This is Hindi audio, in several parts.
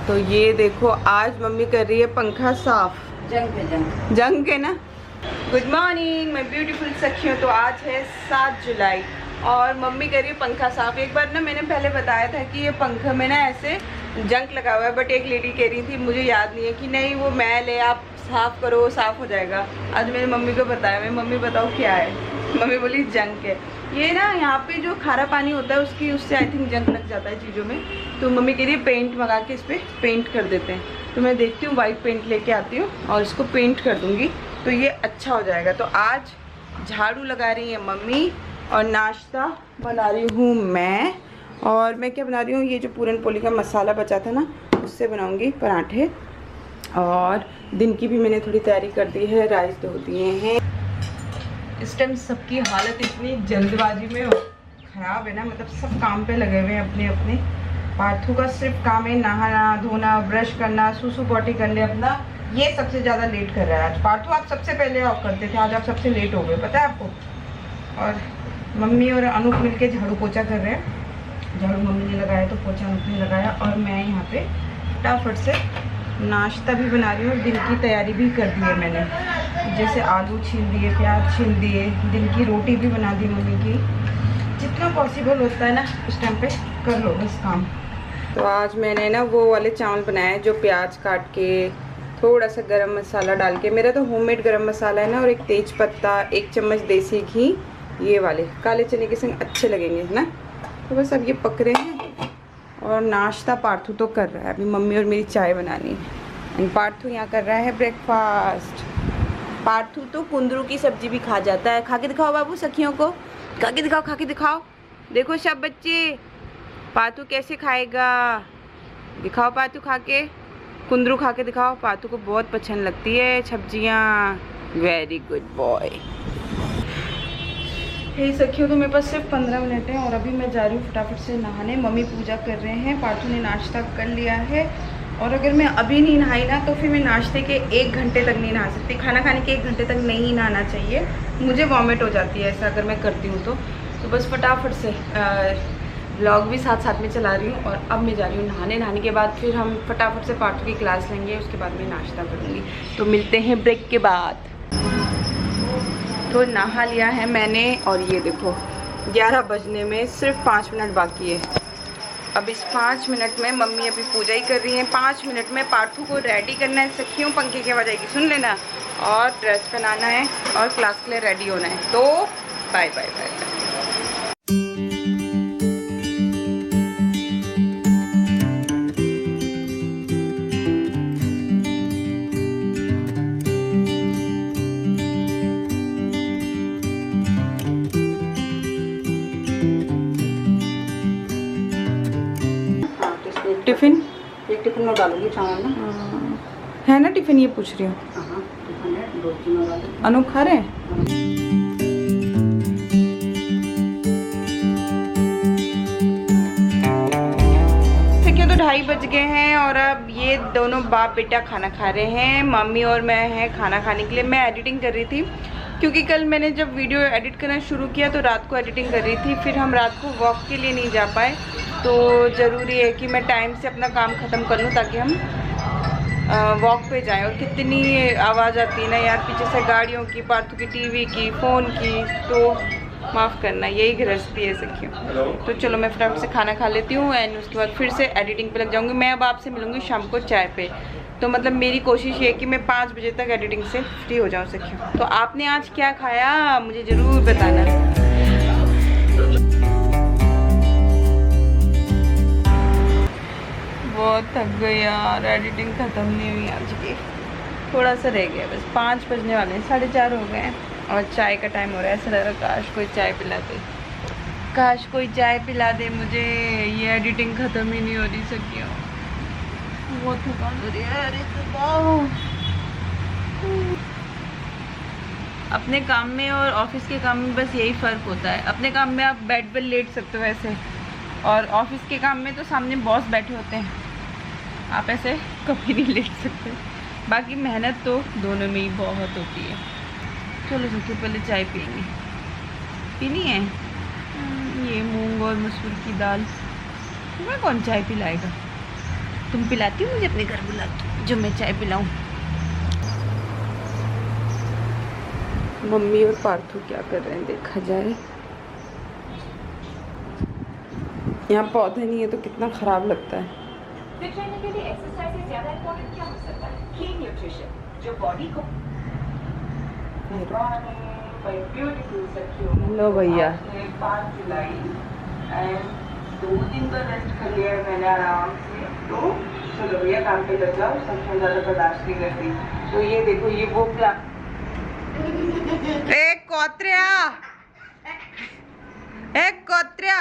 तो ये देखो आज मम्मी कर रही है पंखा साफ। जंग है ना। गुड मॉर्निंग मैं ब्यूटीफुल सखियों। तो आज है 7 जुलाई और मम्मी कर रही है पंखा साफ। एक बार ना मैंने पहले बताया था कि ये पंखा में ना ऐसे जंग लगा हुआ है, बट एक लेडी कह रही थी, मुझे याद नहीं है, कि नहीं वो मैल है, आप साफ़ करो साफ़ हो जाएगा। आज मैंने मम्मी को बताया। मैं मम्मी बताओ क्या है? मम्मी बोली जंग है। ये ना यहाँ पे जो खारा पानी होता है उससे आई थिंक जंग लग जाता है चीज़ों में। तो मम्मी कह रही है पेंट मंगा के इस पर पेंट कर देते हैं। तो मैं देखती हूँ वाइट पेंट लेके आती हूँ और इसको पेंट कर दूँगी तो ये अच्छा हो जाएगा। तो आज झाड़ू लगा रही है मम्मी और नाश्ता बना रही हूँ मैं। और मैं क्या बना रही हूँ, ये जो पूरन पोली का मसाला बचा था ना उससे बनाऊँगी पराठे। और दिन की भी मैंने थोड़ी तैयारी कर दी है, राइस धो दिए हैं। इस टाइम सबकी हालत इतनी जल्दबाजी में ख़राब है ना, मतलब सब काम पे लगे हुए हैं अपने अपने। पार्थू का सिर्फ काम है नहाना धोना, ब्रश करना, सूसू पॉटी करने अपना। ये सबसे ज़्यादा लेट कर रहा है आज। पार्थू आप सबसे पहले ऑफ करते थे, आज आप सबसे लेट हो गए, पता है आपको। और मम्मी और अनूप मिलके झाड़ू पोछा कर रहे हैं। झाड़ू मम्मी ने लगाया तो पोछा अनूप ने लगाया। और मैं यहाँ पे फटाफट से नाश्ता भी बना रही हूँ, दिन की तैयारी भी कर दी है मैंने। जैसे आलू छील दिए, प्याज छील दिए, दिन की रोटी भी बना दी मम्मी की। जितना पॉसिबल होता है ना उस टाइम पे कर लो बस काम। तो आज मैंने ना वो वाले चावल बनाए जो प्याज काट के थोड़ा सा गरम मसाला डाल के, मेरा तो होममेड गरम मसाला है ना, और एक तेज पत्ता, 1 चम्मच देसी घी, ये वाले काले चने के संग अच्छे लगेंगे है ना। तो बस अब ये पक रहे हैं और नाश्ता पार्थू तो कर रहा है। अभी मम्मी और मेरी चाय बनानी है एंड पार्थू यहाँ कर रहा है ब्रेकफास्ट। पार्थू तो कुंदरू की सब्जी भी खा जाता है। खा के दिखाओ बाबू सखियों को, खा के दिखाओ, खा के दिखाओ। देखो सब बच्चे पार्थू कैसे खाएगा, दिखाओ पार्थू खा के। कुंदरू खा के दिखाओ। पार्थू को बहुत पसंद लगती है सब्जियाँ। Very good boy. हे सखियों, तो मेरे पास सिर्फ 15 मिनट है और अभी मैं जा रही हूँ फटाफट से नहाने। मम्मी पूजा कर रहे हैं, पार्थू ने नाश्ता कर लिया है। और अगर मैं अभी नहीं नहाई ना तो फिर मैं नाश्ते के 1 घंटे तक नहीं नहा सकती। खाना खाने के 1 घंटे तक नहीं नहाना चाहिए, मुझे वॉमिट हो जाती है ऐसा अगर मैं करती हूँ तो बस फटाफट से व्लॉग भी साथ साथ में चला रही हूँ। और अब मैं जा रही हूँ नहाने। नहाने के बाद फिर हम फटाफट से पार्थू की क्लास लेंगे, उसके बाद मैं नाश्ता करूँगी। तो मिलते हैं ब्रेक के बाद। तो नहा लिया है मैंने और ये देखो 11 बजने में सिर्फ 5 मिनट बाकी है। अब इस 5 मिनट में मम्मी अभी पूजा ही कर रही हैं। 5 मिनट में पार्थू को रेडी करना है सखियों, पंखे की आवाज़ आएगी सुन लेना, और ड्रेस पहनाना है और क्लास के लिए रेडी होना है। तो bye bye bye bye. Tiffin एक टिफिन में डालूंगी चावल ना, है ना टिफिन, ये पूछ रही हूँ। टिफिन है 2-3 वाले। अनूप खा रहे हैं। देखिए तो 2:30 बज गए हैं और अब ये दोनों बाप बेटा खाना खा रहे हैं। मम्मी और मैं हैं खाना खाने के लिए। मैं एडिटिंग कर रही थी क्योंकि कल मैंने जब वीडियो एडिट करना शुरू किया तो रात को एडिटिंग कर रही थी, फिर हम रात को वॉक के लिए नहीं जा पाए। तो ज़रूरी है कि मैं टाइम से अपना काम ख़त्म कर लूँ ताकि हम वॉक पे जाएं। और कितनी आवाज़ आती है ना यार पीछे से, गाड़ियों की, पार्थू की, टीवी की, फ़ोन की। तो माफ़ करना, यही गृहस्थी है सखियों। तो चलो मैं फटाफट से खाना खा लेती हूँ एंड उसके बाद फिर से एडिटिंग पे लग जाऊँगी। मैं अब आपसे मिलूँगी शाम को चाय पे। तो मतलब मेरी कोशिश ये है कि मैं 5 बजे तक एडिटिंग से फ्री हो जाऊँ सखियों। तो आपने आज क्या खाया मुझे ज़रूर बताना। बहुत थक गई यार, एडिटिंग ख़त्म नहीं हुई आज की, थोड़ा सा रह गया बस। 5 बजने वाले हैं, 4:30 हो गए हैं और चाय का टाइम हो रहा है। ऐसा लग रहा है काश कोई चाय पिला दे, काश कोई चाय पिला दे मुझे। ये एडिटिंग ख़त्म ही नहीं हो रही सखियों, बहुत थकान हो रही है। अरे अपने काम में और ऑफिस के काम में बस यही फ़र्क होता है। अपने काम में आप बेड पर लेट सकते हो ऐसे, और ऑफिस के काम में तो सामने बॉस बैठे होते हैं, आप ऐसे कभी नहीं लेट सकते। बाकी मेहनत तो दोनों में ही बहुत होती है। चलो सबसे पहले चाय पियेंगे। पीनी है ये मूंग और मसूर की दाल, तुम्हें कौन चाय पिलाएगा। तुम पिलाती हो मुझे अपने घर बुला के जो मैं चाय पिलाऊं। मम्मी और पार्थू क्या कर रहे हैं देखा जाए। यहाँ पौधे नहीं है तो कितना खराब लगता है। फिट रहने के लिए एक्सरसाइज से ज्यादा इम्पोर्टेंट क्या हो सकता है? क्लीन न्यूट्रिशन जो बॉडी को। लो भैया 5 जुलाई एंड 2 दिन का रेस्ट कर लिया मैंने आराम से, तो चलो भैया काम पे लग जाओ, सबसे ज़्यादा बर्दाश्त नहीं करती। तो ये देखो ये वो क्या एक कोत्रिया, एक कोत्रिया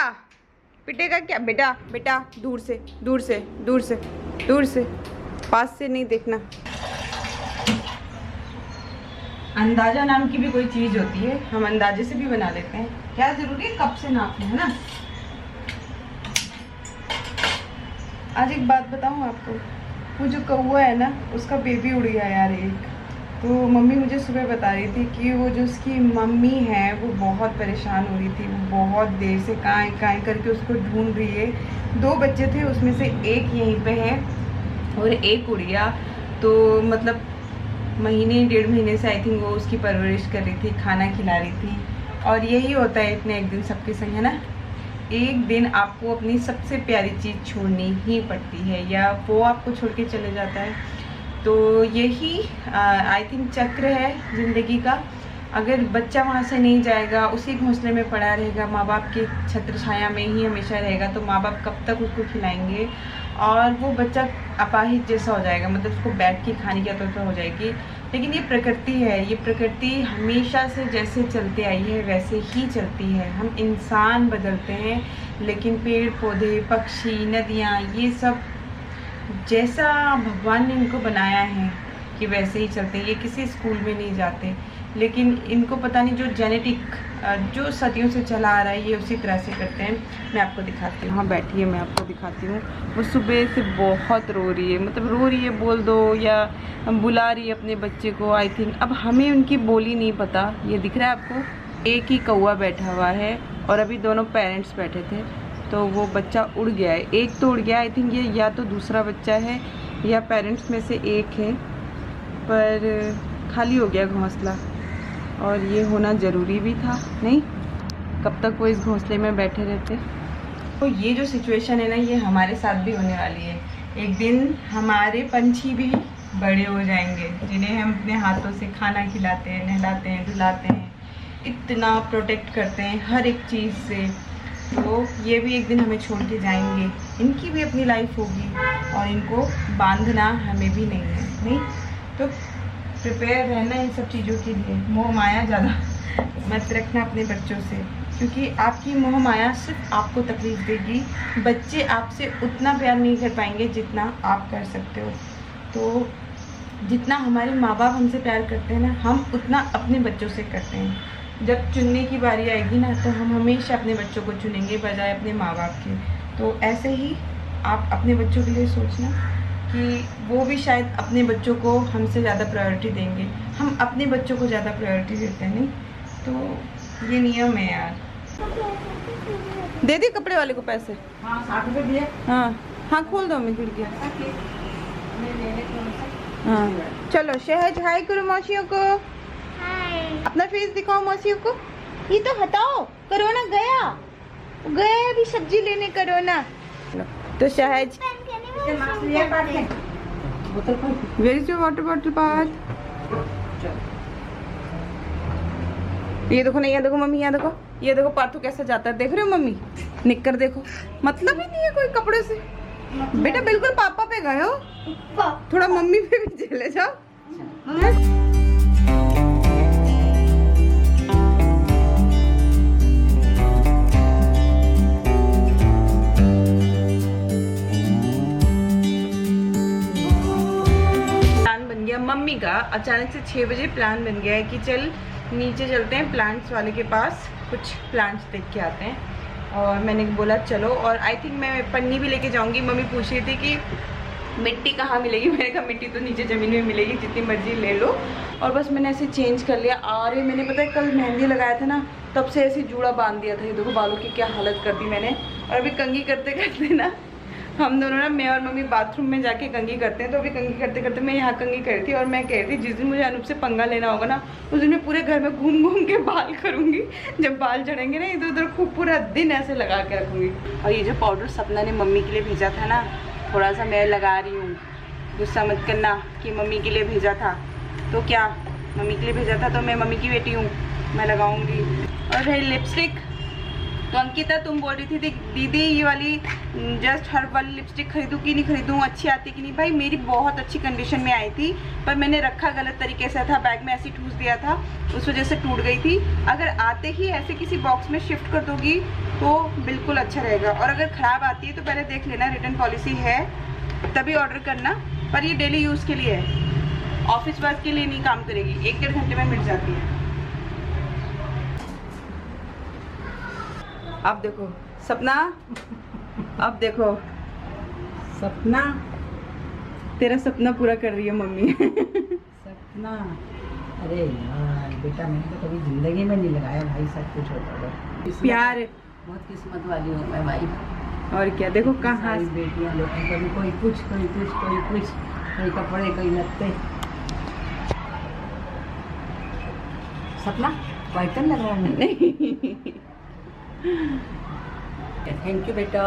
पिटेगा क्या बेटा? बेटा दूर से दूर से दूर से दूर से, पास से नहीं देखना। अंदाजा नाम की भी कोई चीज होती है, हम अंदाजे से भी बना लेते हैं। क्या जरूरी है कप से नापना, है ना? आज एक बात बताऊं आपको, वो जो कौवा है ना उसका बेबी उड़ गया यार एक। तो मम्मी मुझे सुबह बता रही थी कि वो जो उसकी मम्मी है वो बहुत परेशान हो रही थी, वो बहुत देर से काएं करके उसको ढूंढ रही है। 2 बच्चे थे उसमें से एक यहीं पे है और एक उड़ गया। तो मतलब महीने 1.5 महीने से आई थिंक वो उसकी परवरिश कर रही थी, खाना खिला रही थी। और यही होता है इतने एक दिन सबके संग, है ना? एक दिन आपको अपनी सबसे प्यारी चीज़ छोड़नी ही पड़ती है या वो आपको छोड़ के चले जाता है। तो यही आई थिंक चक्र है ज़िंदगी का। अगर बच्चा वहाँ से नहीं जाएगा, उसी घोंसले में पड़ा रहेगा, माँ बाप के छत्र छाया में ही हमेशा रहेगा, तो माँ बाप कब तक उसको खिलाएंगे? और वो बच्चा अपाहिज जैसा हो जाएगा, मतलब उसको बैठ के खाने की आदत हो जाएगी। लेकिन ये प्रकृति है, ये प्रकृति हमेशा से जैसे चलते आई है वैसे ही चलती है। हम इंसान बदलते हैं लेकिन पेड़ पौधे, पक्षी, नदियाँ, ये सब जैसा भगवान ने इनको बनाया है कि वैसे ही चलते हैं। ये किसी स्कूल में नहीं जाते, लेकिन इनको पता नहीं जो जेनेटिक जो सदियों से चला आ रहा है ये उसी तरह से करते हैं। मैं आपको दिखाती हूँ, हाँ बैठिए, मैं आपको दिखाती हूँ। वो सुबह से बहुत रो रही है, मतलब रो रही है बोल दो या बुला रही है अपने बच्चे को आई थिंक। अब हमें उनकी बोली नहीं पता। ये दिख रहा है आपको, एक ही कौवा बैठा हुआ है और अभी दोनों पेरेंट्स बैठे थे, तो वो बच्चा उड़ गया है। एक तो उड़ गया, आई थिंक ये या तो दूसरा बच्चा है या पेरेंट्स में से एक है, पर खाली हो गया घोंसला। और ये होना ज़रूरी भी था, नहीं? कब तक वो इस घोंसले में बैठे रहते? तो ये जो सिचुएशन है ना, ये हमारे साथ भी होने वाली है। एक दिन हमारे पंछी भी बड़े हो जाएंगे, जिन्हें हम अपने हाथों से खाना खिलाते हैं, नहलाते हैं, धुलाते हैं, इतना प्रोटेक्ट करते हैं हर एक चीज़ से। तो ये भी एक दिन हमें छोड़ के जाएंगे, इनकी भी अपनी लाइफ होगी और इनको बांधना हमें भी नहीं है, नहीं? तो प्रिपेयर रहना इन सब चीज़ों के लिए। मोह माया ज़्यादा मत रखना अपने बच्चों से, क्योंकि आपकी मोह माया सिर्फ आपको तकलीफ देगी। बच्चे आपसे उतना प्यार नहीं कर पाएंगे जितना आप कर सकते हो। तो जितना हमारे माँ बाप हमसे प्यार करते हैं ना, हम उतना अपने बच्चों से करते हैं। जब चुनने की बारी आएगी ना, तो हम हमेशा अपने बच्चों को चुनेंगे बजाय अपने माँ बाप के। तो ऐसे ही आप अपने बच्चों के लिए सोचना कि वो भी शायद अपने बच्चों को हमसे ज़्यादा प्रायोरिटी देंगे। हम अपने बच्चों को ज़्यादा प्रायोरिटी देते हैं, नहीं? तो ये नियम है यार। दे दी कपड़े वाले को पैसे? हाँ 60 रुपये दिए। हाँ हाँ, खोल दो मैं खिड़की। हाँ चलो शहज हाय करो मौसियों को, अपना फेस दिखाओ मौसियों को। ये तो हटाओ, कोरोना गया गया, अभी सब्जी लेने कोरोना। तो शहज बोतल पर where is your water bottle Parth? ये देखो, नहीं यहाँ देखो मम्मी, यहाँ देखो, ये देखो पार्थू कैसे जाता है, देख रहे हो मम्मी? निक्कर देखो, मतलब ही नहीं है कोई कपड़े से। बेटा बिल्कुल पापा पे गए हो, थोड़ा मम्मी पे भी चले जाओ। मम्मी का अचानक से 6 बजे प्लान बन गया है कि चल नीचे चलते हैं प्लांट्स वाले के पास, कुछ प्लांट्स देख के आते हैं। और मैंने बोला चलो, और आई थिंक मैं पन्नी भी लेके जाऊंगी। मम्मी पूछ रही थी कि मिट्टी कहाँ मिलेगी, मैंने कहा मिट्टी तो नीचे ज़मीन में मिलेगी, जितनी मर्जी ले लो। और बस मैंने ऐसे चेंज कर लिया। अरे मैंने पता है कल मेहंदी लगाया था ना, तब से ऐसे जूड़ा बांध दिया था। ये देखो बालों की क्या हालत कर दी मैंने। और अभी कंघी करते करते ना हम दोनों ना, मैं और मम्मी बाथरूम में जाके कंघी करते हैं। तो अभी कंघी करते करते मैं यहाँ कंघी कर रही थी और मैं कह रही थी जिस दिन मुझे अनूप से पंगा लेना होगा ना, उस दिन मैं पूरे घर में घूम घूम के बाल करूँगी। जब बाल झड़ेंगे ना इधर उधर, खूब पूरा दिन ऐसे लगा के रखूँगी। और ये जो पाउडर सपना ने मम्मी के लिए भेजा था ना, थोड़ा सा मैं लगा रही हूँ, गुस्सा मत करना कि मम्मी के लिए भेजा था। तो क्या मम्मी के लिए भेजा था तो मैं मम्मी की बेटी हूँ, मैं लगाऊंगी। और है लिपस्टिक, तो अंकिता तुम बोल रही थी दीदी ये वाली जस्ट हर्ब वाली लिपस्टिक खरीदूँ कि नहीं खरीदूँ, अच्छी आती कि नहीं। भाई मेरी बहुत अच्छी कंडीशन में आई थी, पर मैंने रखा गलत तरीके से था, बैग में ऐसे ठूस दिया था, उस वजह से टूट गई थी। अगर आते ही ऐसे किसी बॉक्स में शिफ्ट कर दोगी तो बिल्कुल अच्छा रहेगा। और अगर ख़राब आती है तो पहले देख लेना, रिटर्न पॉलिसी है तभी ऑर्डर करना। पर ये डेली यूज़ के लिए है, ऑफिस वर्क के लिए नहीं काम करेगी, 1-1.5 घंटे में मिट जाती है। अब देखो सपना, अब देखो सपना, तेरा सपना पूरा कर रही है मम्मी। सपना। अरे यार बेटा, मैंने तो कभी जिंदगी में नहीं लगाया भाई सब कुछ होता है। प्यार बहुत किस्मत वाली हूँ मैं भाई। और क्या, देखो कहाँ सारी बेटियाँ लोग कभी कोई कुछ कोई कुछ कोई कुछ, कोई कपड़े कोई लत्ते। सपना वाइटन लग रहा है। नहीं। थैंक यू बेटा,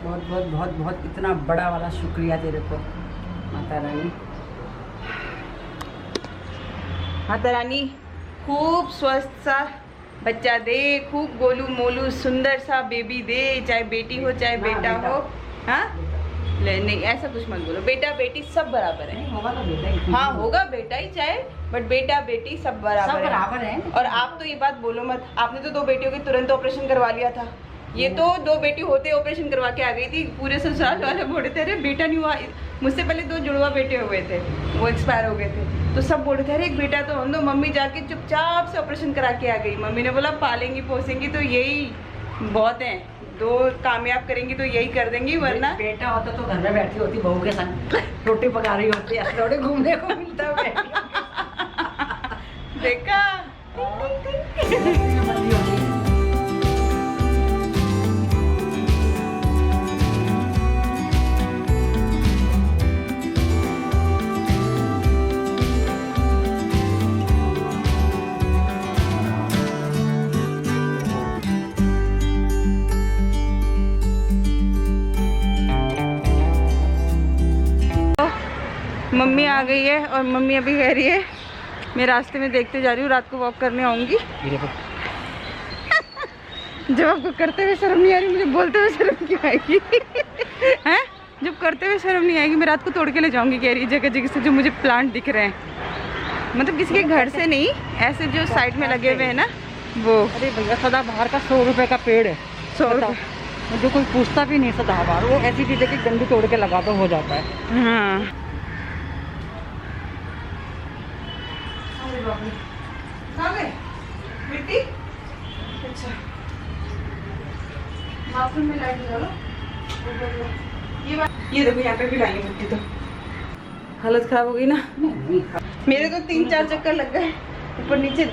बहुत बहुत बहुत बहुत इतना बड़ा वाला शुक्रिया तेरे को माता रानी। माता रानी खूब स्वस्थ सा बच्चा दे, खूब गोलू मोलू सुंदर सा बेबी दे, चाहे बेटी हो चाहे बेटा हो। हाँ नहीं ऐसा कुछ मत बोलो, बेटा बेटी सब बराबर है। होगा तो बेटा ही। हाँ होगा बेटा ही चाहे, बट बेटा बेटी सब बराबर है। और आप तो ये बात बोलो मत, आपने तो 2 बेटियों के तुरंत ऑपरेशन करवा लिया था, ये तो 2 बेटी होते ऑपरेशन करवा के आ गई थी। पूरे ससुराल वाले बोल रहे थे अरे बेटा नहीं हुआ। मुझसे पहले 2 जुड़वा बेटे हुए थे, वो एक्सपायर हो गए थे, तो सब बोल रहे थे अरे एक बेटा तो हम दो। मम्मी जाके चुपचाप से ऑपरेशन करा के आ गई। मम्मी ने बोला पालेंगी पोसेंगी तो यही बहुत हैं, 2 कामयाब करेंगी तो यही कर देंगी, वरना बेटा होता तो घर में बैठी होती बहू के संग, रोटी पका रही होती, अखरोटे घूमने को मिलता है। देखा मम्मी आ गई है और मम्मी अभी कह रही है मैं रास्ते में देखते जा रही हूँ, रात को वॉक करने आऊँगी। जब आपको करते हुए शर्म नहीं आ रही, मुझे बोलते हुए शर्म क्यों आएगी? हैं? जब करते हुए शर्म नहीं आएगी, मैं रात को तोड़ के ले जाऊँगी कह रही जगह जगह से जो मुझे प्लांट दिख रहे हैं, मतलब किसी के घर से नहीं, ऐसे जो साइड में लगे हुए हैं ना वो। अरे भैया सदाबहार का 100 रुपए का पेड़ है, 100 रुपये, जो कोई पूछता भी नहीं सदाबहार, वो ऐसी चीज़ें की गंदी तोड़ के लगा तो हो जाता है। हाँ कहाँ गए मिट्टी? अच्छा बाथरूम में लाइट लगा लो। ये देखो यहाँ पे भी लाई है मिट्टी, तो हालत खराब हो गई ना। मेरे तो 3-4 चक्कर लग गए, ऊपर नीचे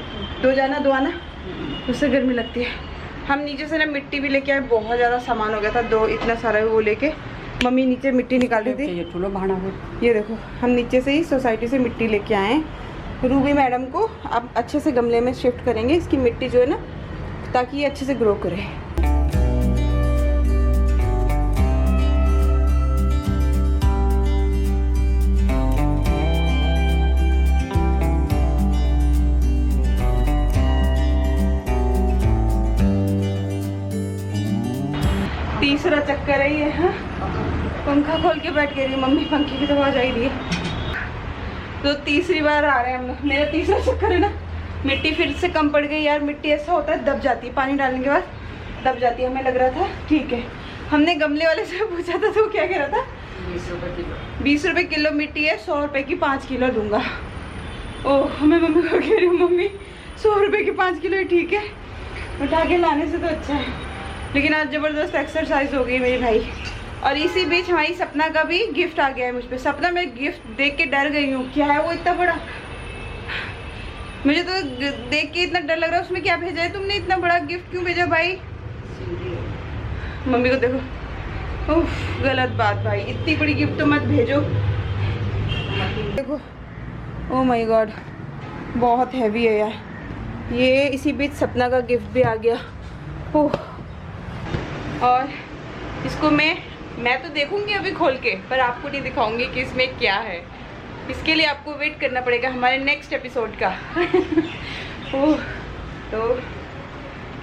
2 जाना 2 आना, उससे गर्मी लगती है। हम नीचे से ना मिट्टी भी लेके आए, बहुत ज़्यादा सामान हो गया था, 2 इतना सारा वो लेके मम्मी नीचे मिट्टी निकाल रही थी। ये चूल्हा भाड़ा हो। ये देखो हम नीचे से ही सोसाइटी से मिट्टी लेके आए हैं। रूबी मैडम को अब अच्छे से गमले में शिफ्ट करेंगे, इसकी मिट्टी जो है ना, ताकि ये अच्छे से ग्रो करे। तीसरा चक्कर है ये। हाँ पंखा खोल के बैठ गई मम्मी, पंखे की तो आवाज आई रही है। तो तीसरी बार आ रहे हैं हम लोग, मेरा तीसरा चक्कर है ना। मिट्टी फिर से कम पड़ गई यार, मिट्टी ऐसा होता है दब जाती है, पानी डालने के बाद दब जाती है। हमें लग रहा था ठीक है, हमने गमले वाले से पूछा था तो क्या कह रहा था 20 रुपए किलो। 20 रुपए किलो मिट्टी है, 100 रुपए की 5 किलो दूंगा। ओह मैं मम्मी को कह रही हूँ मम्मी 100 रुपए की 5 किलो ठीक है, उठा के लाने से तो अच्छा है। लेकिन आज ज़बरदस्त एक्सरसाइज हो गई मेरी भाई। और इसी बीच हमारी सपना का भी गिफ्ट आ गया है मुझ पे। सपना मैं गिफ्ट देख के डर गई हूँ, क्या है वो इतना बड़ा, मुझे तो देख के इतना डर लग रहा है। उसमें क्या भेजा है तुमने, इतना बड़ा गिफ्ट क्यों भेजा भाई? मम्मी को देखो उफ, गलत बात भाई, इतनी बड़ी गिफ्ट तो मत भेजो। देखो, ओ माय गॉड, बहुत हैवी है यार ये। इसी बीच सपना का गिफ्ट भी आ गया। ओह, और इसको मैं तो देखूंगी अभी खोल के, पर आपको नहीं दिखाऊंगी कि इसमें क्या है। इसके लिए आपको वेट करना पड़ेगा हमारे नेक्स्ट एपिसोड का। ओह, तो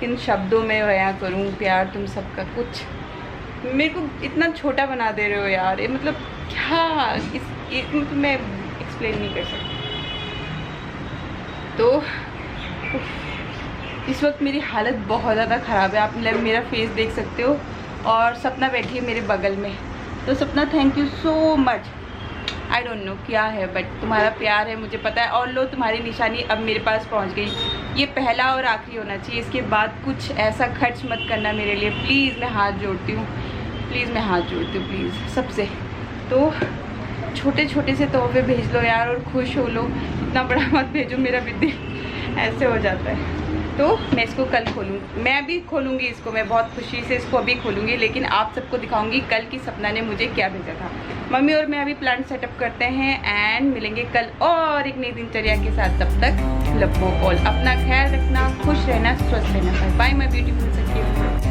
किन शब्दों में बयां करूं प्यार तुम सबका। कुछ मेरे को इतना छोटा बना दे रहे हो यार, ये मतलब क्या, मतलब मैं एक्सप्लेन नहीं कर सकती। तो इस वक्त मेरी हालत बहुत ज़्यादा ख़राब है, आप मेरा फेस देख सकते हो। और सपना बैठी है मेरे बगल में। तो सपना, thank you so much. I don't know क्या है, बट तुम्हारा प्यार है मुझे पता है। और लो, तुम्हारी निशानी अब मेरे पास पहुंच गई। ये पहला और आखिरी होना चाहिए, इसके बाद कुछ ऐसा खर्च मत करना मेरे लिए प्लीज़। मैं हाथ जोड़ती हूँ, प्लीज़ मैं हाथ जोड़ती हूँ, प्लीज़ सबसे। तो छोटे छोटे से तोहफे भेज लो यार और खुश हो लो, इतना बड़ा मत भेजो, मेरा भी दिल ऐसे हो जाता है। तो मैं इसको कल खोलूँगी, मैं भी खोलूँगी इसको, मैं बहुत खुशी से इसको अभी खोलूँगी, लेकिन आप सबको दिखाऊँगी कल की सपना ने मुझे क्या भेजा था। मम्मी और मैं अभी प्लान सेटअप करते हैं एंड मिलेंगे कल और एक नई दिनचर्या के साथ। तब तक लव यू ऑल, अपना ख्याल रखना, खुश रहना, स्वस्थ रहना। बाय माय ब्यूटीफुल सखियों।